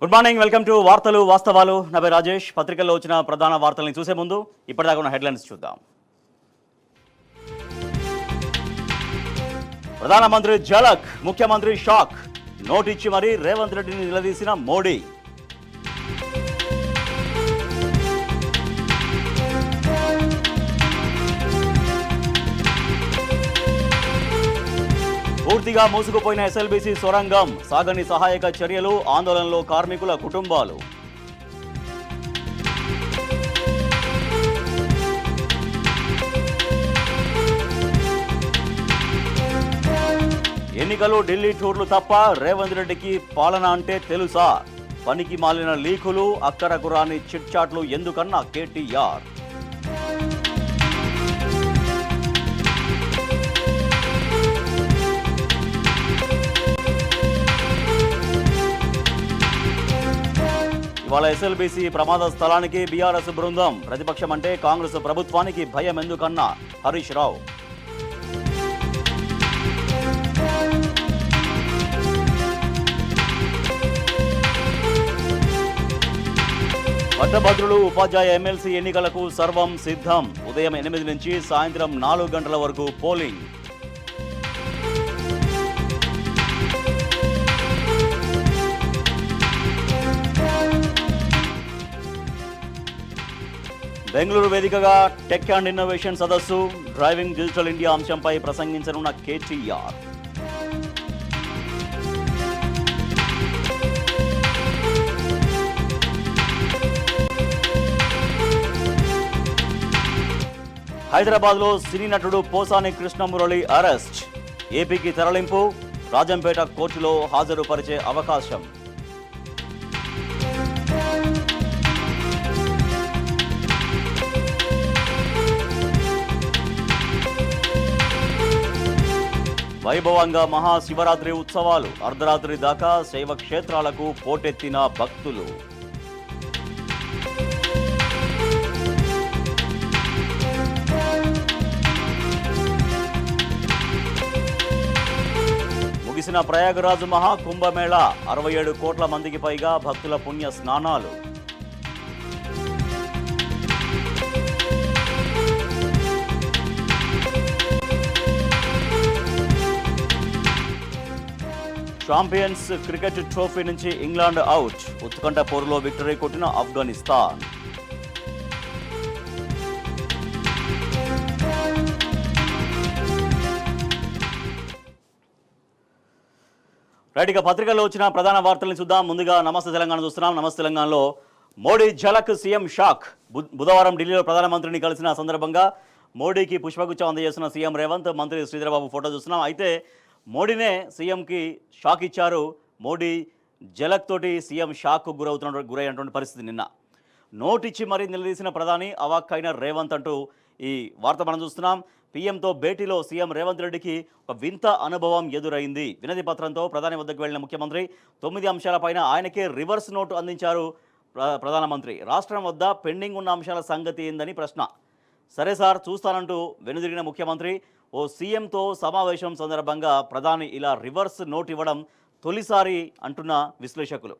Good morning, welcome to వార్తలు వాస్తవాలు. నా పేరు రాజేష్. పత్రికల్లో వచ్చిన ప్రధాన వార్తలను చూసే ముందు ఇప్పటిదాకా ఉన్న హెడ్లైన్స్ చూద్దాం. ప్రధానమంత్రి ఝలక్, ముఖ్యమంత్రి షాక్. నోటిచ్చి మరీ రేవంత్ రెడ్డిని నిలదీసిన మోడీ. పూర్తిగా మూసుకుపోయిన ఎస్ఎల్బీసీ సొరంగం, సాగని సహాయక చర్యలు, ఆందోళనలో కార్మికుల కుటుంబాలు. ఎన్నికలు, ఢిల్లీ టూర్లు తప్ప రేవంత్ రెడ్డికి పాలన అంటే తెలుసా? పనికి మాలిన లీకులు, అక్కరకు రాని చిట్చాట్లు ఎందుకన్నా కేటీఆర్. ఇవాళ ఎస్ఎల్బీసీ ప్రమాద స్థలానికి బీఆర్ఎస్ బృందం. ప్రతిపక్షం అంటే కాంగ్రెస్ ప్రభుత్వానికి భయం ఎందుకన్నా హరీష్ రావు. పట్టభద్రులు, ఉపాధ్యాయ ఎమ్మెల్సీ ఎన్నికలకు సర్వం సిద్ధం. ఉదయం 8 నుంచి సాయంత్రం 4 గంటల వరకు పోలింగ్. బెంగళూరు వేదికగా టెక్ అండ్ ఇన్నోవేషన్ సదస్సు, డ్రైవింగ్ డిజిటల్ ఇండియా అంశంపై ప్రసంగించనున్న కేటీఆర్. హైదరాబాద్లో సినీ నటుడు పోసాని కృష్ణమురళి అరెస్ట్. ఏపీకి తరలింపు, రాజంపేట కోర్టులో హాజరుపరిచే అవకాశం. వైభవంగా మహాశివరాత్రి ఉత్సవాలు, అర్ధరాత్రి దాకా శైవ క్షేత్రాలకు పోటెత్తిన భక్తులు. ముగిసిన ప్రయాగరాజు మహాకుంభమేళా, 67 కోట్ల మందికి పైగా భక్తుల పుణ్య స్నానాలు. ఛాంపియన్స్ క్రికెట్ ట్రోఫీ నుంచి ఇంగ్లాండ్ అవుట్. ఉత్కంఠ పోరులో విక్టరీ కొట్టిన ఆఫ్ఘనిస్తాన్. రైట్గా పత్రికల్లో వచ్చిన ప్రధాన వార్తలను చూద్దాం. ముందుగా నమస్తే తెలంగాణ చూస్తున్నాం. నమస్తే తెలంగాణలో మోడీ ఝలక్, సీఎం షాక్. బుధవారం ఢిల్లీలో ప్రధానమంత్రిని కలిసిన సందర్భంగా మోడీకి పుష్పగుచ్చం అందజేస్తున్న సీఎం రేవంత్, మంత్రి శ్రీధరబాబు ఫోటో చూస్తున్నాం. అయితే మోడీనే సీఎంకి షాక్ ఇచ్చారు. మోడీ ఝలక్ తోటి సీఎం షాక్కు గురైనటువంటి పరిస్థితి. నిన్న నోటిచ్చి మరీ నిలదీసిన ప్రధాని, అవాక్కైన రేవంత్ అంటూ ఈ వార్త మనం చూస్తున్నాం. పీఎంతో భేటీలో సీఎం రేవంత్ రెడ్డికి ఒక వింత అనుభవం ఎదురైంది. వినతి పత్రంతో ప్రధాని వద్దకు వెళ్లిన ముఖ్యమంత్రి 9 అంశాలపైన ఆయనకే రివర్స్ నోటు అందించారు ప్రధానమంత్రి. రాష్ట్రం వద్ద పెండింగ్ ఉన్న అంశాల సంగతి ఏందని ప్రశ్న. సరే సార్ చూస్తానంటూ వెనుదిరిగిన ముఖ్యమంత్రి ఓ సీఎంతో సమావేశం సందర్భంగా ప్రధాని ఇలా రివర్స్ నోట్ ఇవ్వడం తొలిసారి అంటున్న విశ్లేషకులు.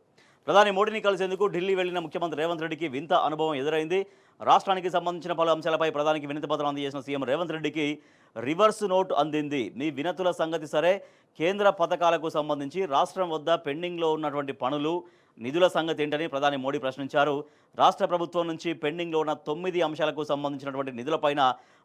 ప్రధాని మోడీని కలిసేందుకు ఢిల్లీ వెళ్లిన ముఖ్యమంత్రి రేవంత్ రెడ్డికి వింత అనుభవం ఎదురైంది. రాష్ట్రానికి సంబంధించిన పలు అంశాలపై ప్రధానికి వినతి పత్రం అందజేసిన సీఎం రేవంత్ రెడ్డికి రివర్స్ నోట్ అందింది. మీ వినతుల సంగతి సరే, కేంద్ర పథకాలకు సంబంధించి రాష్ట్రం వద్ద పెండింగ్లో ఉన్నటువంటి పనులు, నిధుల సంగతి ఏంటని ప్రధాని మోడీ ప్రశ్నించారు. రాష్ట్ర ప్రభుత్వం నుంచి పెండింగ్లో ఉన్న 9 అంశాలకు సంబంధించినటువంటి నిధులపైన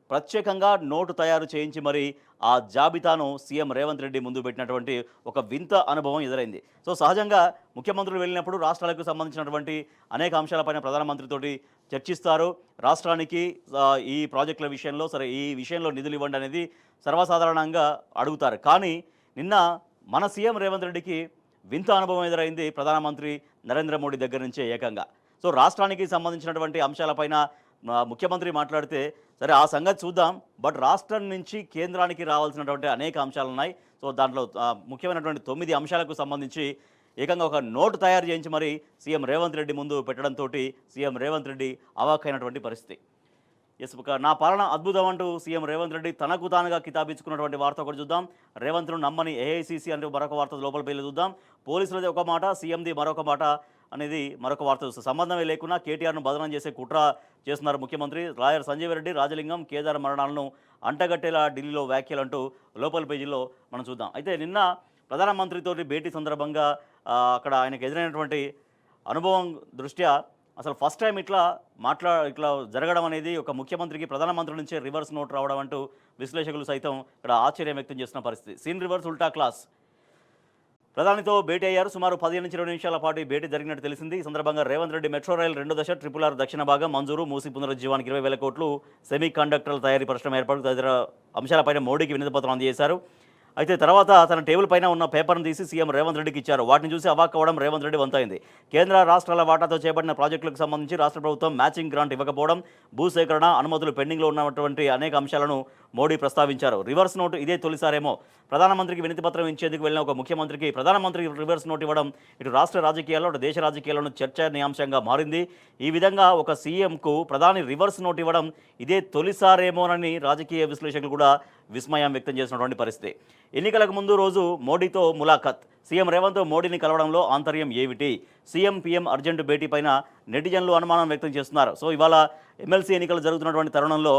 ప్రత్యేకంగా నోటు తయారు చేయించి మరి ఆ జాబితాను సీఎం రేవంత్ రెడ్డి ముందు పెట్టినటువంటి ఒక వింత అనుభవం ఎదురైంది. సో సహజంగా ముఖ్యమంత్రులు వెళ్ళినప్పుడు రాష్ట్రాలకు సంబంధించినటువంటి అనేక అంశాలపైన ప్రధానమంత్రితోటి చర్చిస్తారు. రాష్ట్రానికి ఈ ప్రాజెక్టుల విషయంలో సరే ఈ విషయంలో నిధులు ఇవ్వండి అనేది సర్వసాధారణంగా అడుగుతారు. కానీ నిన్న మన సీఎం రేవంత్ రెడ్డికి వింత అనుభవం ఎదురైంది ప్రధానమంత్రి నరేంద్ర మోడీ దగ్గర నుంచే ఏకంగా. సో రాష్ట్రానికి సంబంధించినటువంటి అంశాలపైన ముఖ్యమంత్రి మాట్లాడితే సరే ఆ సంగతి చూద్దాం, బట్ రాష్ట్రం నుంచి కేంద్రానికి రావాల్సినటువంటి అనేక అంశాలు ఉన్నాయి. సో దాంట్లో ముఖ్యమైనటువంటి 9 అంశాలకు సంబంధించి ఏకంగా ఒక నోటు తయారు చేయించి మరి సీఎం రేవంత్ రెడ్డి ముందు పెట్టడంతో సీఎం రేవంత్ రెడ్డి అవాక్కైనటువంటి పరిస్థితి. ఎస్, నా పాలన అద్భుతం అంటూ సీఎం రేవంత్ రెడ్డి తనకు తానుగా కితాబిచ్చుకున్నటువంటి వార్త ఒకటి చూద్దాం. రేవంత్ను నమ్మని ఏఐసీసీ అంటూ మరొక వార్త లోపల పేర్లు చూద్దాం. పోలీసులది ఒక మాట, సీఎంది మరొక మాట అనేది మరొక వార్త వస్తుంది. సంబంధమే లేకున్నా కేటీఆర్ను బదనం చేసే కుట్ర చేస్తున్నారు ముఖ్యమంత్రి. లాయర్ సంజీవ్ రెడ్డి, రాజలింగం, కేదార్ మరణాలను అంటగట్టేలా ఢిల్లీలో వ్యాఖ్యలంటూ లోపల పేజీల్లో మనం చూద్దాం. అయితే నిన్న ప్రధానమంత్రితోటి భేటీ సందర్భంగా అక్కడ ఆయనకు ఎదురైనటువంటి అనుభవం దృష్ట్యా అసలు ఫస్ట్ టైం ఇట్లా జరగడం అనేది ఒక ముఖ్యమంత్రికి ప్రధానమంత్రి నుంచే రివర్స్ నోట్ రావడం అంటూ విశ్లేషకులు సైతం ఇక్కడ ఆశ్చర్యం వ్యక్తం చేస్తున్న పరిస్థితి. సీన్ రివర్స్ ఉల్టా క్లాస్. ప్రధానితో భేటీ అయ్యారు. సుమారు 15 నుంచి 20 నిమిషాల పాటు భేటీ జరిగినట్టు తెలిసింది. ఈ సందర్భంగా రేవంత్ రెడ్డి మెట్రో రైల్ 2వ దశ, ట్రిపుల్ ఆర్ దక్షిణ భాగం మంజూరు, మూసి పునరుజ్జీవానికి 20,000 కోట్లు, సెమీ కండక్టర్ల తయారీ పరిశ్రమ ఏర్పాటు తదితర అంశాలపైన మోడీకి వినతి పత్రం అందజేశారు. అయితే తర్వాత తన టేబుల్ పైన ఉన్న పేపర్ను తీసి సీఎం రేవంత్ రెడ్డికి ఇచ్చారు. వాటిని చూసి అవాక్ అవ్వడం రేవంత్ రెడ్డి వంతైంది. కేంద్ర రాష్ట్రాల వాటాతో చేపట్టిన ప్రాజెక్టులకు సంబంధించి రాష్ట్ర ప్రభుత్వం మ్యాచింగ్ గ్రాంట్ ఇవ్వకపోవడం, భూసేకరణ అనుమతులు పెండింగ్లో ఉన్నటువంటి అనేక అంశాలను మోడీ ప్రస్తావించారు. రివర్స్ నోటు ఇదే తొలిసారేమో. ప్రధానమంత్రికి వినతి పత్రం ఇచ్చేందుకు వెళ్ళిన ఒక ముఖ్యమంత్రికి ప్రధానమంత్రికి రివర్స్ నోటు ఇవ్వడం ఇటు రాష్ట్ర రాజకీయాల్లో అటు దేశ రాజకీయాల్లోనూ చర్చనీయాంశంగా మారింది. ఈ విధంగా ఒక సీఎంకు ప్రధాని రివర్స్ నోటు ఇవ్వడం ఇదే తొలిసారేమోనని రాజకీయ విశ్లేషకులు కూడా విస్మయం వ్యక్తం చేసినటువంటి పరిస్థితి. ఎన్నికలకు ముందు రోజు మోడీతో ములాఖత్. సీఎం రేవంత్ మోడీని కలవడంలో ఆంతర్యం ఏమిటి? సీఎం పీఎం అర్జెంటు భేటీపైన నెటిజన్లు అనుమానం వ్యక్తం చేస్తున్నారు. సో ఇవాళ ఎమ్మెల్సీ ఎన్నికలు జరుగుతున్నటువంటి తరుణంలో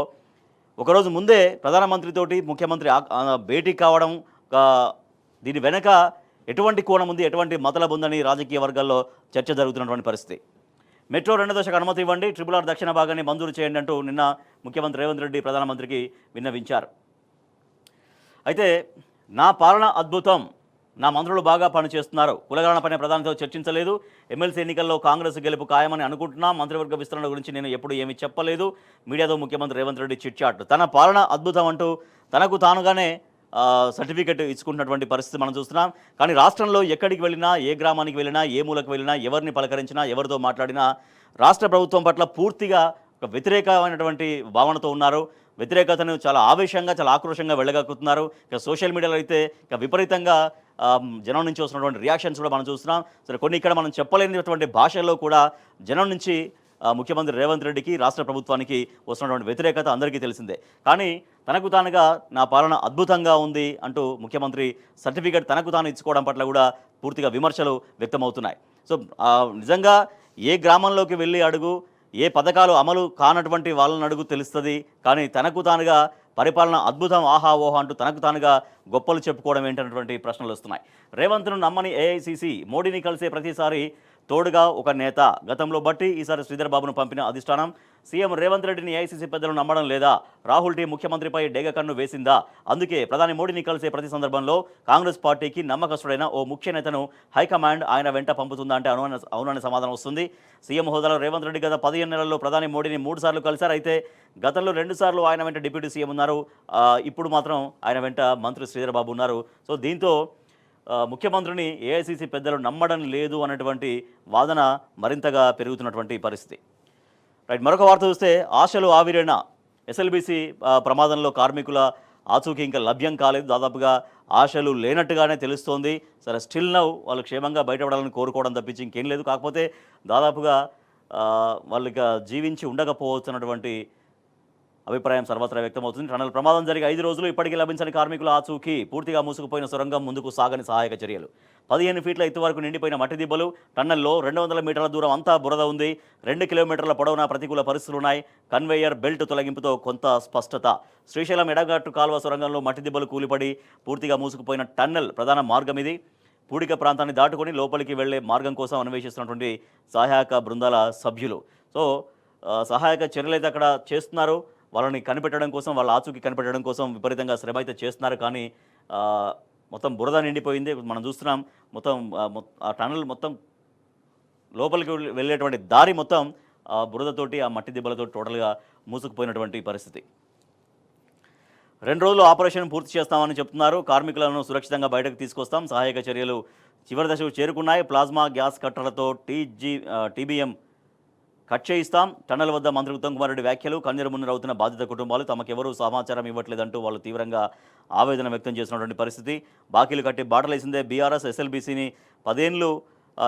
ఒకరోజు ముందే ప్రధానమంత్రితోటి ముఖ్యమంత్రి భేటీ కావడం, దీని వెనక ఎటువంటి కోణం ఉంది, ఎటువంటి మతలబు ఉందని రాజకీయ వర్గాల్లో చర్చ జరుగుతున్నటువంటి పరిస్థితి. మెట్రో 2వ దశకు అనుమతి ఇవ్వండి, ట్రిపుల్ ఆర్ దక్షిణ భాగాన్ని మంజూరు చేయండి అంటూ నిన్న ముఖ్యమంత్రి రేవంత్ రెడ్డి ప్రధానమంత్రికి విన్నవించారు. అయితే నా పాలన అద్భుతం, నా మంత్రులు బాగా పనిచేస్తున్నారు, కులగణనపైన ప్రధానితో చర్చించలేదు, ఎమ్మెల్సీ ఎన్నికల్లో కాంగ్రెస్ గెలుపు ఖాయమని అనుకుంటున్నా, మంత్రివర్గ విస్తరణ గురించి నేను ఎప్పుడు ఏమీ చెప్పలేదు, మీడియాతో ముఖ్యమంత్రి రేవంత్ రెడ్డి చిట్చాట్. తన పాలన అద్భుతం అంటూ తనకు తానుగానే సర్టిఫికెట్ ఇచ్చుకుంటున్నటువంటి పరిస్థితి మనం చూస్తున్నాం. కానీ రాష్ట్రంలో ఎక్కడికి వెళ్ళినా, ఏ గ్రామానికి వెళ్ళినా, ఏ మూలకు వెళ్ళినా, ఎవరిని పలకరించినా, ఎవరితో మాట్లాడినా రాష్ట్ర ప్రభుత్వం పట్ల పూర్తిగా ఒక వ్యతిరేకమైనటువంటి భావనతో ఉన్నారు. వ్యతిరేకతను చాలా ఆవేశంగా, చాలా ఆక్రోషంగా వెళ్ళగక్కుతున్నారు. ఇక సోషల్ మీడియాలో అయితే ఇక విపరీతంగా జనం నుంచి వస్తున్నటువంటి రియాక్షన్స్ కూడా మనం చూస్తున్నాం. సరే, కొన్ని ఇక్కడ మనం చెప్పలేనటువంటి భాషల్లో కూడా జనం నుంచి ముఖ్యమంత్రి రేవంత్ రెడ్డికి, రాష్ట్ర ప్రభుత్వానికి వస్తున్నటువంటి వ్యతిరేకత అందరికీ తెలిసిందే. కానీ తనకు తానుగా నా పాలన అద్భుతంగా ఉంది అంటూ ముఖ్యమంత్రి సర్టిఫికేట్ తనకు తాను ఇచ్చుకోవడం పట్ల కూడా పూర్తిగా విమర్శలు వ్యక్తమవుతున్నాయి. సో నిజంగా ఏ గ్రామంలోకి వెళ్ళి అడుగు, ఏ పథకాలు అమలు కానటువంటి వాళ్ళని అడుగు తెలుస్తుంది. కానీ తనకు తానుగా పరిపాలన అద్భుతం, ఆహా ఓహా అంటూ తనకు తానుగా గొప్పలు చెప్పుకోవడం ఏంటన్నటువంటి ప్రశ్నలు వస్తున్నాయి. రేవంత్ను నమ్మని ఏఐసీసీ, మోడీని కలిసే ప్రతిసారి తోడుగా ఒక నేత. గతంలో బట్టి ఈసారి శ్రీధర్ బాబును పంపిన అధిష్టానం సీఎం రేవంత్ రెడ్డిని ఏఐసీసీ పెద్దలు నమ్మడం లేదా? రాహుల్ టీ ముఖ్యమంత్రిపై డేగ కన్ను వేసిందా? అందుకే ప్రధాని మోడీని కలిసే ప్రతి సందర్భంలో కాంగ్రెస్ పార్టీకి నమ్మకస్తుడైన ఓ ముఖ్య నేతను హైకమాండ్ ఆయన వెంట పంపుతుందా అంటే అవునని సమాధానం వస్తుంది. సీఎం హోదాలో రేవంత్ రెడ్డి గత 15 నెలల్లో ప్రధాని మోడీని 3 సార్లు కలిశారు. అయితే గతంలో 2 సార్లు ఆయన వెంట డిప్యూటీ సీఎం ఉన్నారు. ఇప్పుడు మాత్రం ఆయన వెంట మంత్రి శ్రీధర్ బాబు ఉన్నారు. సో దీంతో ముఖ్యమంత్రిని ఏఐసీసీ పెద్దలు నమ్మడం లేదు అన్నటువంటి వాదన మరింతగా పెరుగుతున్నటువంటి పరిస్థితి. రైట్, మరొక వార్త చూస్తే ఆశలు ఆవిరేణ. ఎస్ఎల్బీసీ ప్రమాదంలో కార్మికుల ఆచూకీ ఇంకా లభ్యం కాలేదు. దాదాపుగా ఆశలు లేనట్టుగానే తెలుస్తోంది. సరే, స్టిల్ నౌ వాళ్ళు క్షేమంగా బయటపడాలని కోరుకోవడం తప్పించి ఇంకేం లేదు. కాకపోతే దాదాపుగా వాళ్ళు ఇక జీవించి ఉండకపోతున్నటువంటి అభిప్రాయం సర్వత్రా వ్యక్తమవుతుంది. టన్నల్ ప్రమాదం జరిగి 5 రోజులు ఇప్పటికీ లభించని కార్మికుల ఆచూకీ. పూర్తిగా మూసుకుపోయిన సొరంగం, ముందుకు సాగని సహాయక చర్యలు. 15 ఫీట్ల ఎత్తు వరకు నిండిపోయిన మట్టి దిబ్బలు. టన్నల్లో 200 మీటర్ల దూరం అంతా బురద ఉంది. 2 కిలోమీటర్ల పొడవున ప్రతికూల పరిస్థితులున్నాయి. కన్వేయర్ బెల్ట్ తొలగింపుతో కొంత స్పష్టత. శ్రీశైలం ఎడగట్టు కాలువ సొరంగంలో మట్టి దిబ్బలు కూలిపడి పూర్తిగా మూసుకుపోయిన టన్నల్ ప్రధాన మార్గం ఇది. పూడిక ప్రాంతాన్ని దాటుకొని లోపలికి వెళ్లే మార్గం కోసం అన్వేషిస్తున్నటువంటి సహాయక బృందాల సభ్యులు. సో సహాయక చర్యలు అయితే అక్కడ చేస్తున్నారు. వాళ్ళని కనిపెట్టడం కోసం, వాళ్ళ ఆచూకీ కనిపెట్టడం కోసం విపరీతంగా శ్రమ అయితే చేస్తున్నారు. కానీ మొత్తం బురద నిండిపోయింది. మనం చూస్తున్నాం మొత్తం ఆ టన్నల్ మొత్తం లోపలికి వెళ్ళేటువంటి దారి మొత్తం బురదతోటి, ఆ మట్టి దిబ్బలతో టోటల్గా మూసుకుపోయినటువంటి పరిస్థితి. 2 రోజులు ఆపరేషన్ పూర్తి చేస్తామని చెప్తున్నారు. కార్మికులను సురక్షితంగా బయటకు తీసుకొస్తాం. సహాయక చర్యలు చివరి దశకు చేరుకున్నాయి. ప్లాస్మా గ్యాస్ కట్టర్లతో టీబీఎం కట్ చేయిస్తాం. టన్నల్ వద్ద మంత్రి ఉత్తమ్ కుమార్ రెడ్డి వ్యాఖ్యలు. కన్నీరుమున్నరవుతున్న బాధిత కుటుంబాలు తమకెవరూ సమాచారం ఇవ్వట్లేదంటూ వాళ్ళు తీవ్రంగా ఆవేదన వ్యక్తం చేసినటువంటి పరిస్థితి. బాకీలు కట్టి బాటలేసిందే బీఆర్ఎస్. ఎస్ఎల్బీసీని 10 ఏళ్ళు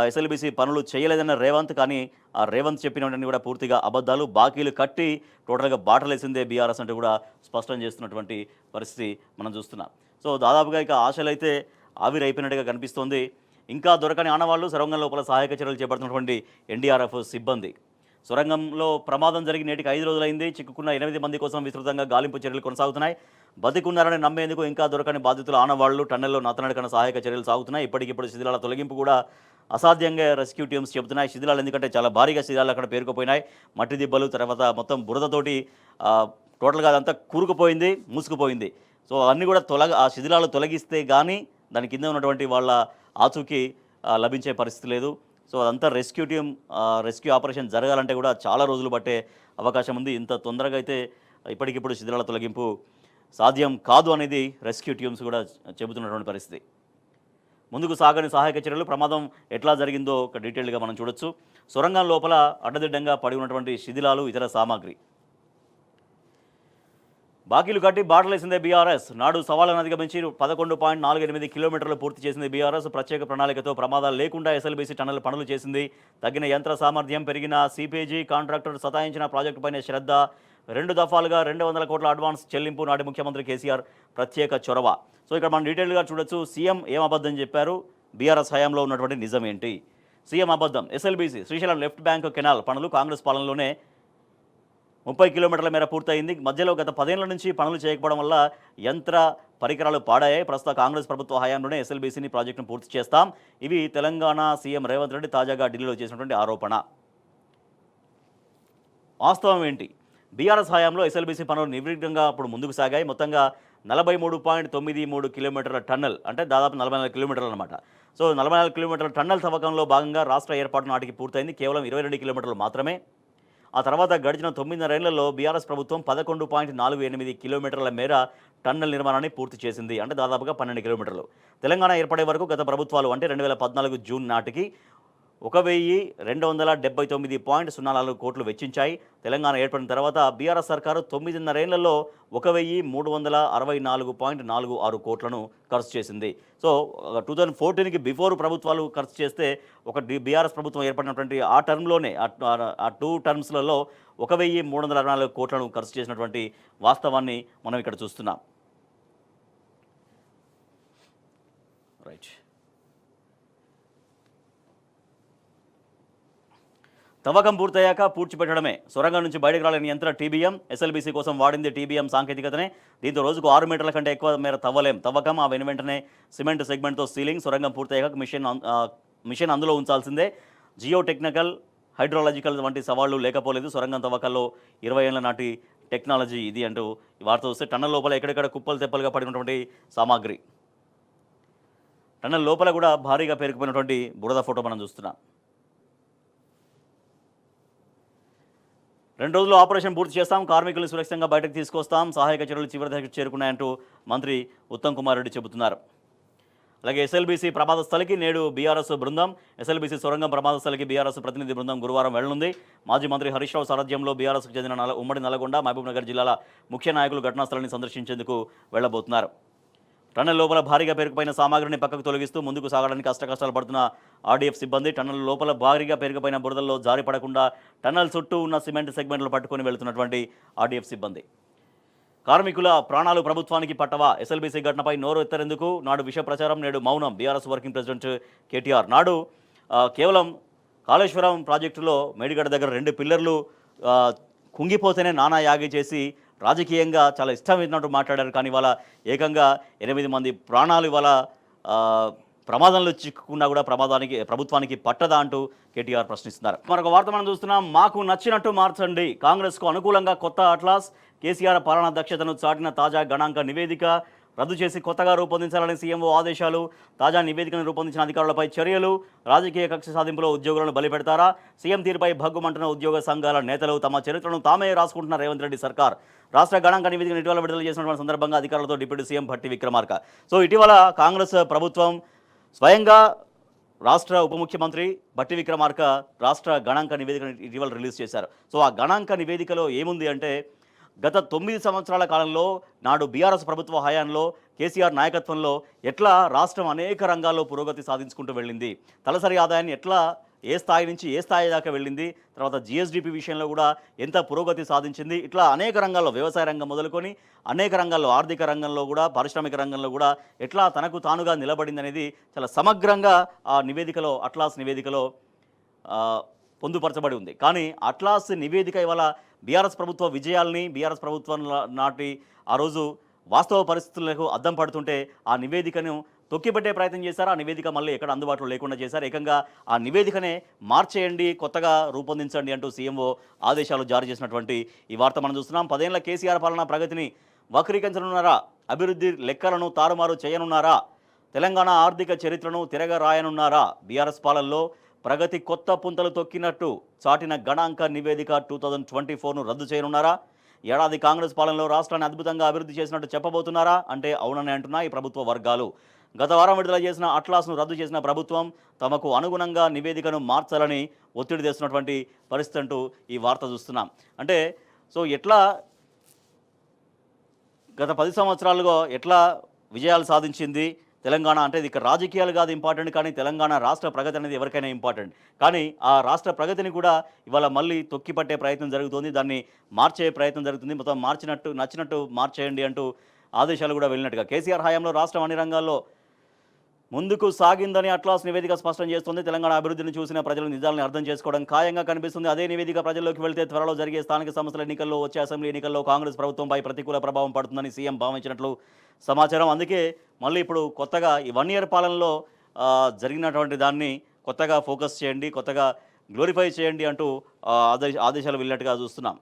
ఎస్ఎల్బీసీ పనులు చేయలేదన్న రేవంత్. కానీ ఆ రేవంత్ చెప్పినవన్నీ కూడా పూర్తిగా అబద్ధాలు. బాకీలు కట్టి టోటల్గా బాటలేసిందే బీఆర్ఎస్ అంటూ కూడా స్పష్టం చేస్తున్నటువంటి పరిస్థితి మనం చూస్తున్నాం. సో దాదాపుగా ఇక ఆశలు అయితే ఆవిరైపోయినట్టుగా కనిపిస్తోంది. ఇంకా దొరకని ఆనవాళ్లు, సొరంగం లోపల సహాయక చర్యలు చేపడుతున్నటువంటి ఎన్డీఆర్ఎఫ్ సిబ్బంది. సొరంగంలో ప్రమాదం జరిగి నేటికి 5 రోజులైంది. చిక్కుకున్న 8 మంది కోసం విస్తృతంగా గాలింపు చర్యలు కొనసాగుతున్నాయి. బతికున్నారని నమ్మేందుకు ఇంకా దొరకని బాధితుల ఆనవాళ్లు, టన్నెల్లో నత్తనడకన సహాయక చర్యలు సాగుతున్నాయి. ఇప్పటికిప్పుడు శిథిలాల తొలగింపు కూడా అసాధ్యంగా రెస్క్యూ టీమ్స్ చెబుతున్నాయి. శిథిలాలు ఎందుకంటే చాలా భారీగా శిథిలాలు అక్కడ పేరుకుపోయినాయి. మట్టి దిబ్బలు, తర్వాత మొత్తం బురదతోటి టోటల్గా అదంతా కూరుకుపోయింది, మూసుకుపోయింది. సో అన్నీ కూడా ఆ శిథిలాలు తొలగిస్తే కానీ దాని కింద ఉన్నటువంటి వాళ్ళ ఆచూకీ లభించే పరిస్థితి లేదు. సో అదంతా రెస్క్యూ టీమ్ రెస్క్యూ ఆపరేషన్ జరగాలంటే కూడా చాలా రోజులు పట్టే అవకాశం ఉంది. ఇంత తొందరగా అయితే ఇప్పటికిప్పుడు శిథిలాల తొలగింపు సాధ్యం కాదు అనేది రెస్క్యూ టీమ్స్ కూడా చెబుతున్నటువంటి పరిస్థితి. ముందుకు సాగని సహాయక చర్యలు, ప్రమాదం ఎట్లా జరిగిందో ఒక డీటెయిల్గా మనం చూడొచ్చు. సొరంగం లోపల అడ్డదిడ్డంగా పడి ఉన్నటువంటి శిథిలాలు, ఇతర సామాగ్రి. బాకీలు కట్టి బాటలేసిందే బీఆర్ఎస్. నాడు సవాళ్లను అధిగమించి 11.48 కిలోమీటర్లు పూర్తి చేసింది బీఆర్ఎస్. ప్రత్యేక ప్రణాళికతో ప్రమాదాలు లేకుండా ఎస్ఎల్బీసీ టన్నెల్ పనులు చేసింది. తగిన యంత్ర సామర్థ్యం, పెరిగిన సిపేజీ, కాంట్రాక్టర్ సతాయించిన ప్రాజెక్టుపైన శ్రద్ధ, 2 దఫాలుగా 200 కోట్ల అడ్వాన్స్ చెల్లింపు, నాటి ముఖ్యమంత్రి కేసీఆర్ ప్రత్యేక చొరవ. సో ఇక్కడ మనం డీటెయిల్గా చూడొచ్చు. సీఎం ఏం అబద్ధం చెప్పారు, బీఆర్ఎస్ హయాంలో ఉన్నటువంటి నిజం ఏంటి? సీఎం అబద్ధం. SLBC Srisailam left bank canal పనులు కాంగ్రెస్ పాలనలోనే 30 కిలోమీటర్ల మేర పూర్తయింది. మధ్యలో గత 10 ఏళ్ల నుంచి పనులు చేయకపోవడం వల్ల యంత్ర పరికరాలు పాడాయి. ప్రస్తుత కాంగ్రెస్ ప్రభుత్వ హయాంలోనే ఎస్ఎల్బీసీని ప్రాజెక్టును పూర్తి చేస్తాం. ఇవి తెలంగాణ సీఎం రేవంత్ రెడ్డి తాజాగా ఢిల్లీలో చేసినటువంటి ఆరోపణ. వాస్తవం ఏంటి? బీఆర్ఎస్ హయాంలో ఎస్ఎల్బీసీ పనులు నిర్విఘ్నంగా అప్పుడు ముందుకు సాగాయి. మొత్తంగా 43.93 కిలోమీటర్ల టన్నెల్, అంటే దాదాపు 44 కిలోమీటర్లు అనమాట. సో 44 కిలోమీటర్ల టన్నెల్ తవ్వకంలో భాగంగా రాష్ట్ర ఏర్పాటు నాటికి పూర్తయింది కేవలం 22 కిలోమీటర్లు మాత్రమే. ఆ తర్వాత గడిచిన 9.5 ఏళ్లలో బీఆర్ఎస్ ప్రభుత్వం 11.48 కిలోమీటర్ల మేర టన్నెల్ నిర్మాణాన్ని పూర్తి చేసింది, అంటే దాదాపుగా 12 కిలోమీటర్లు. తెలంగాణ ఏర్పడే వరకు గత ప్రభుత్వాలు అంటే 2014 జూన్ నాటికి 1279.04 కోట్లు వెచ్చించాయి. తెలంగాణ ఏర్పడిన తర్వాత బీఆర్ఎస్ సర్కారు 9.5 ఏళ్లలో 1364.46 కోట్లను ఖర్చు చేసింది. సో 2014కి బిఫోర్ ప్రభుత్వాలు ఖర్చు చేస్తే బీఆర్ఎస్ ప్రభుత్వం ఏర్పడినటువంటి ఆ టర్మ్లోనే ఆ 2 టర్మ్స్లలో 1364 కోట్లను ఖర్చు చేసినటువంటి వాస్తవాన్ని మనం ఇక్కడ చూస్తున్నాం. రైట్. తవ్వకం పూర్తయ్యాక పూడ్చిపెట్టడమే. సొరంగం నుంచి బయటకు రాలేని యంత్ర టీబీఎం. ఎస్ఎల్బీసీ కోసం వాడింది టీబీఎం సాంకేతికతనే. దీంతో రోజుకు 6 మీటర్ల కంటే ఎక్కువ మేర తవ్వకం. ఆ వెంటనే సిమెంట్ సెగ్మెంట్తో సీలింగ్. సొరంగం పూర్తయ్యాక మిషన్ అందులో ఉంచాల్సిందే. జియో టెక్నికల్, హైడ్రాలజికల్ వంటి సవాళ్లు లేకపోలేదు. సొరంగం తవ్వకాల్లో 20 ఏళ్ల నాటి టెక్నాలజీ ఇది అంటూ వార్త వస్తే టన్నల్ లోపల ఎక్కడెక్కడ కుప్పలు తెప్పలుగా పడినటువంటి సామాగ్రి. టన్నల్ లోపల కూడా భారీగా పేరుకుపోయినటువంటి బురద ఫోటో మనం చూస్తున్నాం. 2 రోజుల్లో ఆపరేషన్ పూర్తి చేస్తాం, కార్మికులను సురక్షితంగా బయటకు తీసుకొస్తాం, సహాయక చర్యలు చివరి దశకు చేరుకున్నాయంటూ మంత్రి ఉత్తమ్ కుమార్ రెడ్డి చెబుతున్నారు. అలాగే ఎస్ఎల్బీసీ ప్రమాద స్థలికి నేడు బీఆర్ఎస్ బృందం. ఎస్ఎల్బీసీ సొరంగం ప్రమాద స్థలికి బీఆర్ఎస్ ప్రతినిధి బృందం గురువారం వెళ్లనుంది. మాజీ మంత్రి హరీష్ రావు సారథ్యంలో బీఆర్ఎస్కు చెందిన ఉమ్మడి నల్గొండ, మహబూబ్నగర్ జిల్లాల ముఖ్య నాయకులు ఘటనా స్థలాన్ని సందర్శించేందుకు వెళ్లబోతున్నారు. టన్నెల్ లోపల భారీగా పేరుకుపోయిన సామాగ్రిని పక్కకు తొలగిస్తూ ముందుకు సాగడానికి కష్టకష్టాలు పడుతున్న ఆర్డీఎఫ్ సిబ్బంది టన్నెల్ లోపల భారీగా పేరుకుపోయిన బురదల్లో జారి పడకుండా టన్నెల్ చుట్టూ ఉన్న సిమెంట్ సెగ్మెంట్లు పట్టుకొని వెళుతున్నటువంటి ఆర్డీఎఫ్ సిబ్బంది. కార్మికుల ప్రాణాలు ప్రభుత్వానికి పట్టవా? ఎస్ఎల్బీసీ ఘటనపై నోరు ఎత్తరేందుకు నాడు విష ప్రచారం, నేడు మౌనం. బీఆర్ఎస్ వర్కింగ్ ప్రెసిడెంట్ కేటీఆర్ నాడు కేవలం కాళేశ్వరం ప్రాజెక్టులో మేడిగడ్డ దగ్గర 2 పిల్లర్లు కుంగిపోతేనే నానా యాగి చేసి రాజకీయంగా చాలా ఇష్టం వచ్చినట్టు మాట్లాడారు. కానీ ఇవాళ ఏకంగా 8 మంది ప్రాణాలు ఇవాళ ప్రమాదంలో చిక్కుకున్నా కూడా ప్రభుత్వానికి పట్టదా అంటూ కేటీఆర్ ప్రశ్నిస్తున్నారు. మరొక వార్త మనం చూస్తున్నాం. మాకు నచ్చినట్టు మార్చండి, కాంగ్రెస్కు అనుకూలంగా కొత్త అట్లాస్. కేసీఆర్ పాలనా దక్షతను చాటిన తాజా గణాంక నివేదిక. రద్దు చేసి కొత్తగా రూపొందించాలని సీఎంఓ ఆదేశాలు. తాజా నివేదికను రూపొందించిన అధికారులపై చర్యలు. రాజకీయ కక్ష సాధింపులో ఉద్యోగులను బలిపెడతారా? సీఎం తీరుపై భగ్గుమంటున్న ఉద్యోగ సంఘాల నేతలు. తమ చరిత్రను తామే రాసుకుంటున్న రేవంత్ రెడ్డి సర్కార్. రాష్ట్ర గణాంక నివేదికను ఇటీవల విడుదల చేసినటువంటి సందర్భంగా అధికారులతో deputy CM Bhatti Vikramarka. So ఇటీవల కాంగ్రెస్ ప్రభుత్వం స్వయంగా రాష్ట్ర ఉప ముఖ్యమంత్రి భట్టి విక్రమార్క రాష్ట్ర గణాంక నివేదికను ఇటీవల రిలీజ్ చేశారు. సో ఆ గణాంక నివేదికలో ఏముంది అంటే, గత 9 సంవత్సరాల కాలంలో నాడు బీఆర్ఎస్ ప్రభుత్వ హయాంలో కేసీఆర్ నాయకత్వంలో ఎట్లా రాష్ట్రం అనేక రంగాల్లో పురోగతి సాధించుకుంటూ వెళ్ళింది, తలసరి ఆదాయాన్ని ఎట్లా ఏ స్థాయి నుంచి ఏ స్థాయి దాకా వెళ్ళింది, తర్వాత జిఎస్డిపి విషయంలో కూడా ఎంత పురోగతి సాధించింది, ఇట్లా అనేక రంగాల్లో వ్యవసాయ రంగం మొదలుకొని అనేక రంగాల్లో ఆర్థిక రంగంలో కూడా పారిశ్రామిక రంగంలో కూడా ఎట్లా తనకు తానుగా నిలబడింది అనేది చాలా సమగ్రంగా ఆ నివేదికలో అట్లాస్ నివేదికలో ఆ, పొందుపరచబడి ఉంది. కానీ అట్లాస్ నివేదిక ఇవాళ బీఆర్ఎస్ ప్రభుత్వ విజయాల్ని బీఆర్ఎస్ ప్రభుత్వం నాటి ఆ రోజు వాస్తవ పరిస్థితులకు అద్దం పడుతుంటే ఆ నివేదికను తొక్కిపెట్టే ప్రయత్నం చేశారు. ఆ నివేదిక మళ్ళీ ఎక్కడ అందుబాటులో లేకుండా చేశారు. ఏకంగా ఆ నివేదికనే మార్చేయండి, కొత్తగా రూపొందించండి అంటూ సీఎంఓ ఆదేశాలు జారీ చేసినటువంటి ఈ వార్త మనం చూస్తున్నాం. 10 ఏళ్ల కేసీఆర్ పాలన ప్రగతిని వక్రీకరించనున్నారా? అభివృద్ధి లెక్కలను తారుమారు చేయనున్నారా? తెలంగాణ ఆర్థిక చరిత్రను తిరగరాయనున్నారా? బీఆర్ఎస్ పాలనలో ప్రగతి కొత్త పుంతలు తొక్కినట్టు చాటిన గణాంక నివేదిక 2024ను రద్దు చేయనున్నారా? ఏడాది కాంగ్రెస్ పాలనలో రాష్ట్రాన్ని అద్భుతంగా అభివృద్ధి చేసినట్టు చెప్పబోతున్నారా అంటే అవునని అంటున్నాయి ఈ ప్రభుత్వ వర్గాలు. గత వారం విడుదల చేసిన అట్లాస్ను రద్దు చేసిన ప్రభుత్వం తమకు అనుగుణంగా నివేదికను మార్చాలని ఒత్తిడి తెస్తున్నటువంటి పరిస్థితి అంటూ ఈ వార్త చూస్తున్నాం. అంటే సో ఎట్లా గత 10 సంవత్సరాలుగా ఎట్లా విజయాలు సాధించింది తెలంగాణ అంటే ఇది ఇక్కడ రాజకీయాలు కాదు ఇంపార్టెంట్, కానీ తెలంగాణ రాష్ట్ర ప్రగతి అనేది ఎవరికైనా ఇంపార్టెంట్. కానీ ఆ రాష్ట్ర ప్రగతిని కూడా ఇవాళ మళ్ళీ తొక్కిపట్టే ప్రయత్నం జరుగుతుంది, దాన్ని మార్చే ప్రయత్నం జరుగుతుంది. మొత్తం మార్చినట్టు నచ్చినట్టు మార్చేయండి అంటూ ఆదేశాలు కూడా వెళ్ళినట్టుగా కేసీఆర్ హయాంలో రాష్ట్రం అన్ని రంగాల్లో ముందుకు సాగిందని అట్లాస్ నివేదిక స్పష్టం చేస్తుంది. తెలంగాణ అభివృద్ధిని చూసిన ప్రజలు నిజాలను అర్థం చేసుకోవడం ఖాయంగా కనిపిస్తుంది. అదే నివేదిక ప్రజల్లోకి వెళ్తే త్వరలో జరిగే స్థానిక సంస్థల ఎన్నికల్లో, వచ్చే అసెంబ్లీ ఎన్నికల్లో కాంగ్రెస్ ప్రభుత్వంపై ప్రతికూల ప్రభావం పడుతుందని సీఎం భావించినట్లు సమాచారం. అందుకే మళ్ళీ ఇప్పుడు కొత్తగా ఈ 1 ఇయర్ పాలనలో జరిగినటువంటి దాన్ని కొత్తగా ఫోకస్ చేయండి, కొత్తగా గ్లోరిఫై చేయండి అంటూ ఆదేశాలు వెళ్ళినట్టుగా చూస్తున్నాం.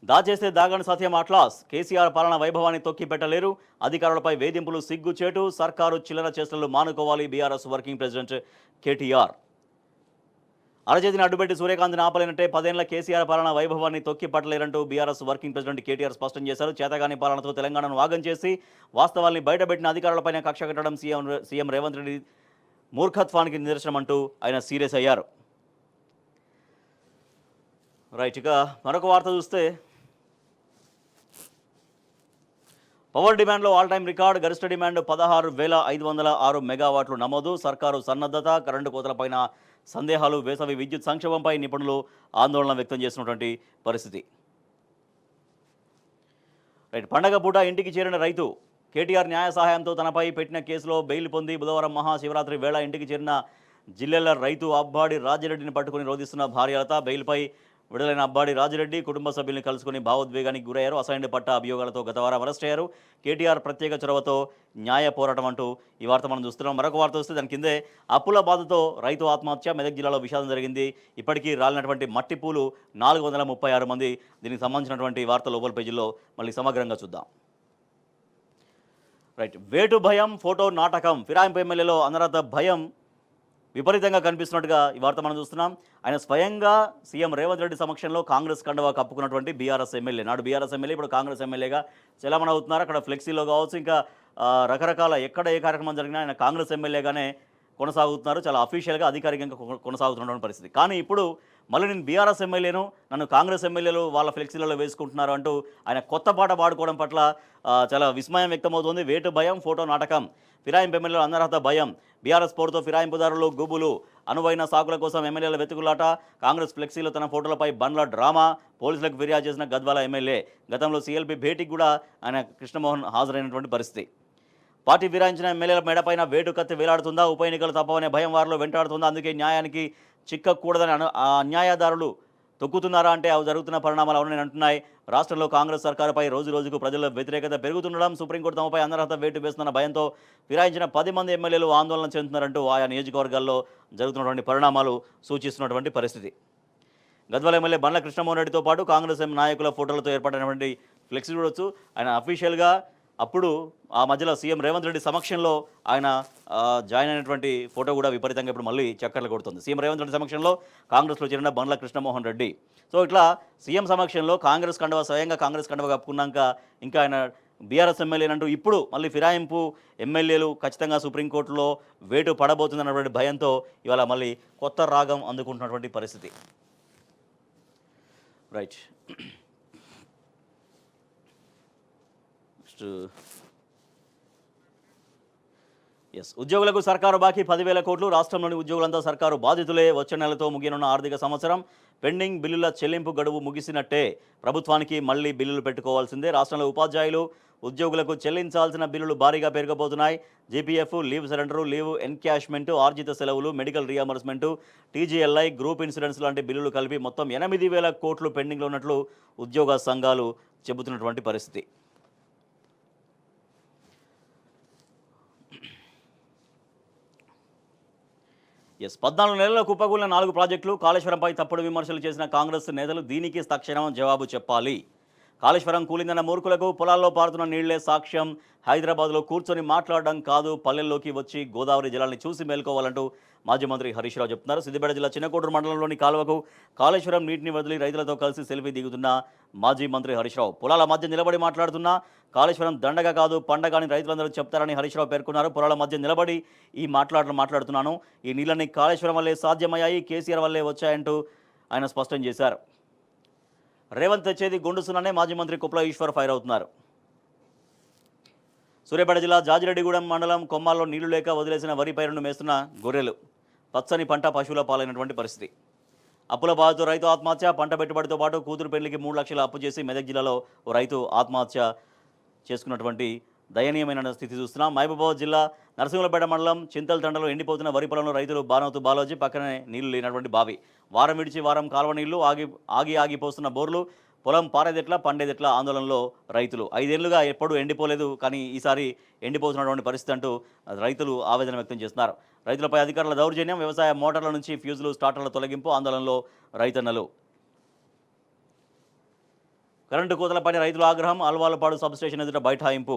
దాచేస్తే దాగని సత్యం అట్లాస్ కేసీఆర్ పాలన వైభవాన్ని తొక్కి పెట్టలేరు, అధికారులపై వేధింపులు సిగ్గుచేటు, సర్కారు చిల్లర చేష్టలు మానుకోవాలి బీఆర్ఎస్ వర్కింగ్ ప్రెసిడెంట్ కేటీఆర్. అరచేతిని అడ్డుపెట్టి సూర్యకాంత్ని ఆపలేనంటే 10 ఏళ్ల కేసీఆర్ పాలన వైభవాన్ని తొక్కి పట్టలేరంటూ బీఆర్ఎస్ వర్కింగ్ ప్రెసిడెంట్ కేటీఆర్ స్పష్టం చేశారు. చేతగాని పాలనతో తెలంగాణను ఆగం చేసి వాస్తవాల్ని బయటపెట్టిన అధికారులపైన కక్ష కట్టడం సీఎం రేవంత్ రెడ్డి మూర్ఖత్వానికి నిదర్శనం అంటూ ఆయన సీరియస్ అయ్యారు. రైట్, ఇక మరొక వార్త చూస్తే పవర్ డిమాండ్లో ఆల్ టైమ్ రికార్డ్, గరిష్ట డిమాండ్ 16,506 మెగావాట్లు నమోదు. సర్కారు సన్నద్ధత, కరెంటు కోతలపైన సందేహాలు, వేసవి విద్యుత్ సంక్షోభంపై నిపుణులు ఆందోళన వ్యక్తం చేసినటువంటి పరిస్థితి. రైట్, పండగ పూట ఇంటికి చేరిన రైతు కేటీఆర్ న్యాయ సహాయంతో తనపై పెట్టిన కేసులో బెయిల్ పొంది బుధవారం మహాశివరాత్రి వేళ ఇంటికి చేరిన జిల్లెల రైతు అబ్బాడి రాజిరెడ్డిని పట్టుకుని రోధిస్తున్న భార్యలత. బెయిల్పై విడుదలైన అబ్బాడి రాజిరెడ్డి కుటుంబ సభ్యుల్ని కలుసుకుని భావోద్వేగానికి గురయ్యారు. అసైన్డ్ పట్ట అభియోగాలతో గత వారం అరెస్ట్ అయ్యారు. కేటీఆర్ ప్రత్యేక చొరవతో న్యాయ పోరాటం అంటూ ఈ వార్త మనం చూస్తున్నాం. మరొక వార్త వస్తే దాని కిందే అప్పుల బాధతో రైతు ఆత్మహత్య, మెదక్ జిల్లాలో విషాదం జరిగింది. ఇప్పటికీ రాలినటువంటి మట్టి పూలు 436 మంది. దీనికి సంబంధించినటువంటి వార్త లోపల పేజీల్లో మళ్ళీ సమగ్రంగా చూద్దాం. రైట్, వేటు భయం ఫోటో నాటకం, ఫిరాయింపు ఎమ్మెల్యేలో అనర్హత భయం విపరీతంగా కనిపిస్తున్నట్టుగా ఈ వార్త మనం చూస్తున్నాం. ఆయన స్వయంగా సీఎం రేవంత్ రెడ్డి సమక్షంలో కాంగ్రెస్ కండువా కప్పుకున్నటువంటి బీఆర్ఎస్ ఎమ్మెల్యే, నాడు బీఆర్ఎస్ ఎమ్మెల్యే ఇప్పుడు కాంగ్రెస్ ఎమ్మెల్యేగా చలామణి అవుతున్నారు. అక్కడ ఫ్లెక్సీలో కావచ్చు, ఇంకా రకరకాల ఎక్కడ ఏ కార్యక్రమం జరిగినా ఆయన కాంగ్రెస్ ఎమ్మెల్యేగానే కొనసాగుతున్నారు. చాలా అఫీషియల్గా అధికారికంగా కొనసాగుతున్నటువంటి పరిస్థితి. కానీ ఇప్పుడు మళ్ళీ నేను బీఆర్ఎస్ ఎమ్మెల్యేను, నన్ను కాంగ్రెస్ ఎమ్మెల్యేలు వాళ్ళ ఫ్లెక్సీలలో వేసుకుంటున్నారు అంటూ ఆయన కొత్త పాట పాడుకోవడం పట్ల చాలా విస్మయం వ్యక్తమవుతోంది. వేటు భయం ఫోటో నాటకం, ఫిరాయింపు ఎమ్మెల్యేల అనర్హత భయం, బీఆర్ఎస్ పోరుతో ఫిరాయింపుదారులు గుబులు, అనువైన సాకుల కోసం ఎమ్మెల్యేల వెతుకులాట, కాంగ్రెస్ ఫ్లెక్సీలో తన ఫోటోలపై బండ్ల డ్రామా, పోలీసులకు ఫిర్యాదు చేసిన గద్వాల ఎమ్మెల్యే. గతంలో సీఎల్పీ భేటీకి కూడా ఆయన కృష్ణమోహన్ హాజరైనటువంటి పరిస్థితి. పార్టీ ఫిరాయించిన ఎమ్మెల్యేల మెడపైన వేటు కత్తి వేలాడుతుందా? ఉప ఎన్నికలు తప్పవనే భయం వారిలో వెంటాడుతుందా? అందుకే న్యాయానికి చిక్కకూడదని న్యాయదారులు తొక్కుతున్నారా అంటే అవి జరుగుతున్న పరిణామాలు అవునని అంటున్నాయి. రాష్ట్రంలో కాంగ్రెస్ సర్కారుపై రోజు రోజుకు ప్రజల్లో వ్యతిరేకత పెరుగుతుండడం, సుప్రీంకోర్టు తమపై అనర్హత వేటు వేస్తున్న భయంతో ఫిరాయించిన 10 మంది ఎమ్మెల్యేలు ఆందోళన చెందుతున్నారంటూ ఆయా నియోజకవర్గాల్లో జరుగుతున్నటువంటి పరిణామాలు సూచిస్తున్నటువంటి పరిస్థితి. గద్వాల ఎమ్మెల్యే బండ్ల కృష్ణమోహన్ రెడ్డితో పాటు కాంగ్రెస్ నాయకుల ఫోటోలతో ఏర్పడినటువంటి ఫ్లెక్సీ చూడొచ్చు. ఆయన అఫీషియల్గా అప్పుడు ఆ మధ్యలో సీఎం రేవంత్ రెడ్డి సమక్షంలో ఆయన జాయిన్ అయినటువంటి ఫోటో కూడా విపరీతంగా ఇప్పుడు మళ్ళీ చక్కర్లు కొడుతుంది. సీఎం రేవంత్ రెడ్డి సమక్షంలో కాంగ్రెస్లో చేరిన బండ్ల కృష్ణమోహన్ రెడ్డి. సో ఇట్లా సీఎం సమక్షంలో కాంగ్రెస్ కండువా, స్వయంగా కాంగ్రెస్ కండువా కప్పుకున్నాక ఇంకా ఆయన బీఆర్ఎస్ ఎమ్మెల్యేనంటూ ఇప్పుడు మళ్ళీ ఫిరాయింపు ఎమ్మెల్యేలు ఖచ్చితంగా సుప్రీంకోర్టులో వేటు పడబోతుందన్నటువంటి భయంతో ఇవాళ మళ్ళీ కొత్త రాగం అందుకుంటున్నటువంటి పరిస్థితి. రైట్, ఉద్యోగులకు సర్కారు బాకీ 10,000 కోట్లు. రాష్ట్రంలోని ఉద్యోగులంతా సర్కారు బాధితులే. వచ్చే నెలతో ముగియనున్న ఆర్థిక సంవత్సరం పెండింగ్ బిల్లుల చెల్లింపు గడువు ముగిసినట్టే. ప్రభుత్వానికి మళ్లీ బిల్లులు పెట్టుకోవాల్సిందే. రాష్ట్రంలో ఉపాధ్యాయులు ఉద్యోగులకు చెల్లించాల్సిన బిల్లులు భారీగా పెరగబోతున్నాయి. జీపీఎఫ్, లీవ్ సరెండరు, లీవ్ ఎన్కాష్మెంట్, ఆర్జిత సెలవులు, మెడికల్ రియంబర్స్మెంట్, టీజీఎల్ఐ, గ్రూప్ ఇన్సూరెన్స్ లాంటి బిల్లులు కలిపి మొత్తం 8,000 కోట్లు పెండింగ్లో ఉన్నట్లు ఉద్యోగ సంఘాలు చెబుతున్నటువంటి పరిస్థితి. 14 నెలల్లో కుప్పకూలిన 4 ప్రాజెక్టులు. కాళేశ్వరంపై తప్పుడు విమర్శలు చేసిన కాంగ్రెస్ నేతలు దీనికి తక్షణం జవాబు చెప్పాలి. కాళేశ్వరం కూలిందన్న మూర్ఖులకు పొలాల్లో పారుతున్న నీళ్లే సాక్ష్యం. హైదరాబాద్లో కూర్చొని మాట్లాడడం కాదు, పల్లెల్లోకి వచ్చి గోదావరి జలాన్ని చూసి మేల్కోవాలంటూ మాజీ మంత్రి హరీష్ రావు చెప్తున్నారు. సిద్దిపేట జిల్లా చిన్నకోడూరు మండలంలోని కాలువకు కాళేశ్వరం నీటిని వదిలి రైతులతో కలిసి సెల్ఫీ దిగుతున్న మాజీ మంత్రి హరీష్ రావు పొలాల మధ్య నిలబడి మాట్లాడుతున్నా కాళేశ్వరం దండగ కాదు పండగ అని రైతులందరూ చెప్తారని హరీష్ రావు పేర్కొన్నారు. పొలాల మధ్య నిలబడి ఈ మాట్లాడుతున్నాను. ఈ నీళ్ళని కాళేశ్వరం వల్లే సాధ్యమయ్యాయి, కేసీఆర్ వల్లే వచ్చాయంటూ ఆయన స్పష్టం చేశారు. రేవంత్ తెచ్చేది గుండుసుననే మాజీ మంత్రి కుప్ల ఈశ్వర్ ఫైర్ అవుతున్నారు. సూర్యాపేట జిల్లా జాజిరెడ్డిగూడెం మండలం కొమ్మాల్లో నీళ్లు లేక వదిలేసిన వరి పైరును మేస్తున్న గొర్రెలు. పచ్చని పంట పశువుల పాలైనటువంటి పరిస్థితి. అప్పుల బాధతో రైతు ఆత్మహత్య. పంట పెట్టుబడితో పాటు కూతురు పెళ్లికి 3 లక్షల అప్పు చేసి మెదక్ జిల్లాలో ఓ రైతు ఆత్మహత్య చేసుకున్నటువంటి దయనీయమైన స్థితి చూస్తున్నాం. మహబూబాబాద్ జిల్లా నరసింహులపేట మండలం చింతల తండలో ఎండిపోతున్న వరి పొలంలో రైతులు బానవుతూ బాలోజీ పక్కనే నీళ్లు లేనటువంటి బావి. వారం విడిచి వారం కాలువ నీళ్లు ఆగిపోస్తున్న బోర్లు. పొలం పారేదెట్లా పండేదెట్లా ఆందోళనలో రైతులు. 5 ఏళ్లుగా ఎప్పుడూ ఎండిపోలేదు, కానీ ఈసారి ఎండిపోతున్నటువంటి పరిస్థితి అంటూ రైతులు ఆవేదన వ్యక్తం చేస్తున్నారు. రైతులపై అధికారుల దౌర్జన్యం. వ్యవసాయ మోటార్ల నుంచి ఫ్యూజులు, స్టార్టర్ల తొలగింపు. ఆందోళనలో రైతన్నలు. కరెంటు కోతలపైన రైతుల ఆగ్రహం. అల్వాలపాడు సబ్స్టేషన్ ఎదుట బైఠాయింపు.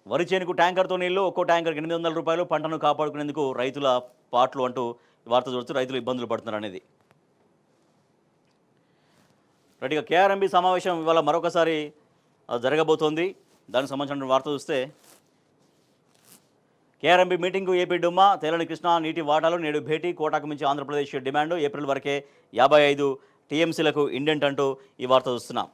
వరి చేనుకు ట్యాంకర్తో నీళ్లు. ఒక్కో ట్యాంకర్కి 800 రూపాయలు. పంటను కాపాడుకునేందుకు రైతుల పాట్లు అంటూ వార్త చూస్తూ రైతులు ఇబ్బందులు పడుతున్నారు అనేది. రైట్గా కేఆర్ఎంబీ సమావేశం ఇవాళ మరొకసారి జరగబోతోంది. దానికి సంబంధించిన వార్త చూస్తే కేఆర్ఎంబీ మీటింగ్కు ఏపీ డుమ్మా. తేలని కృష్ణా నీటి వాటాలు నేడు భేటీ. కోటాకు మించి ఆంధ్రప్రదేశ్ డిమాండ్. ఏప్రిల్ వరకే 55 టీఎంసీలకు ఇండెంట్ అంటూ ఈ వార్త చూస్తున్నాం.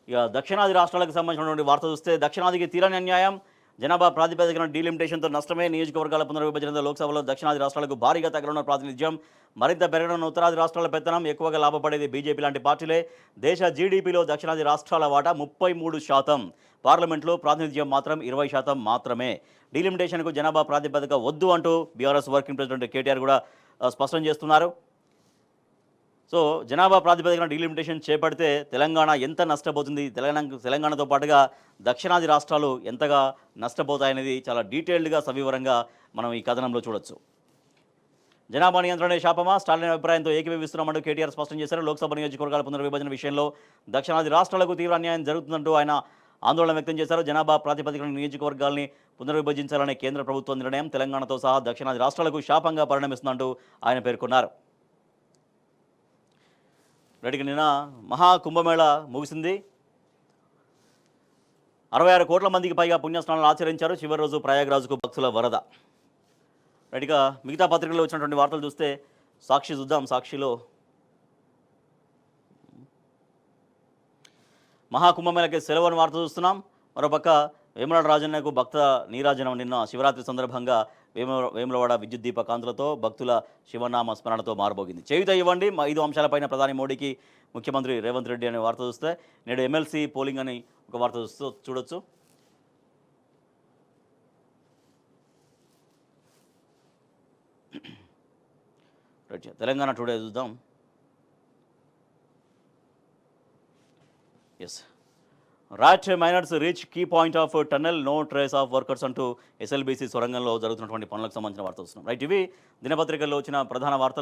ఇక దక్షిణాది రాష్ట్రాలకు సంబంధించినటువంటి వార్త చూస్తే దక్షిణాదికి తీరని అన్యాయం. జనాభా ప్రాతిపదికన డీలిమిటేషన్తో నష్టమే. నియోజకవర్గాల పునర్విభజనతో లోక్సభలో దక్షిణాది రాష్ట్రాలకు భారీగా తగ్గనున్న ప్రాతినిధ్యం. మరింత పెరగనున్న ఉత్తరాది రాష్ట్రాల పెత్తనం. ఎక్కువగా లాభపడేది బీజేపీ లాంటి పార్టీలే. దేశ జీడీపీలో దక్షిణాది రాష్ట్రాల వాటా 33%. పార్లమెంట్లో ప్రాతినిధ్యం మాత్రం 20% మాత్రమే. డీలిమిటేషన్కు జనాభా ప్రాతిపదిక వద్దు అంటూ బీఆర్ఎస్ వర్కింగ్ ప్రెసిడెంట్ కేటీఆర్ కూడా స్పష్టం చేస్తున్నారు. సో జనాభా ప్రాతిపదికన డీలిమిటేషన్ చేపడితే తెలంగాణ ఎంత నష్టపోతుంది, తెలంగాణతో పాటుగా దక్షిణాది రాష్ట్రాలు ఎంతగా నష్టపోతాయనేది చాలా డీటెయిల్డ్గా సవివరంగా మనం ఈ కథనంలో చూడొచ్చు. జనాభా నియంత్రణే శాపమా? స్టాలిన్ అభిప్రాయంతో ఏకీభవిస్తున్నామంటూ కేటీఆర్ స్పష్టం చేశారు. లోక్సభ నియోజకవర్గాల పునర్విభజన విషయంలో దక్షిణాది రాష్ట్రాలకు తీవ్ర అన్యాయం జరుగుతుందంటూ ఆయన ఆందోళన వ్యక్తం చేశారు. జనాభా ప్రాతిపదికన నియోజకవర్గాల్ని పునర్విభజించాలనే కేంద్ర ప్రభుత్వ నిర్ణయం తెలంగాణతో సహా దక్షిణాది రాష్ట్రాలకు శాపంగా పరిణమిస్తుందంటూ ఆయన పేర్కొన్నారు. రెడ్డికి నిన్న మహాకుంభమేళ ముగిసింది. 66 కోట్ల మందికి పైగా పుణ్యస్నానాలు ఆచరించారు. చివరి రోజు ప్రయాగ్రాజ్కు భక్తుల వరద. రెడ్డిగా మిగతా పత్రికల్లో వచ్చినటువంటి వార్తలు చూస్తే సాక్షి చూద్దాం. సాక్షిలో మహాకుంభమేళకి సెలవుని వార్త చూస్తున్నాం. మరోపక్క వేములవాడ రాజన్నకు భక్త నీరాజనం. నిన్న శివరాత్రి సందర్భంగా వేములవాడ విద్యుత్ దీప కాంతులతో భక్తుల శివనామ స్మరణతో మారబోగింది. చేయుత ఇవ్వండి 5 అంశాలపైన ప్రధాని మోడీకి ముఖ్యమంత్రి రేవంత్ రెడ్డి అనే వార్త చూస్తే నేడు ఎమ్మెల్సీ పోలింగ్ అని ఒక వార్త చూడొచ్చు. తెలంగాణ టుడే చూద్దాం. Right miners reach key point of tunnel, no trace of workers అంటూ ఎస్ఎల్బీసీ సొరంగంలో జరుగుతున్నటువంటి పనులకు సంబంధించిన వార్త వస్తున్నాం. రైట్, ఇవి దినపత్రికల్లో వచ్చిన ప్రధాన వార్తలు.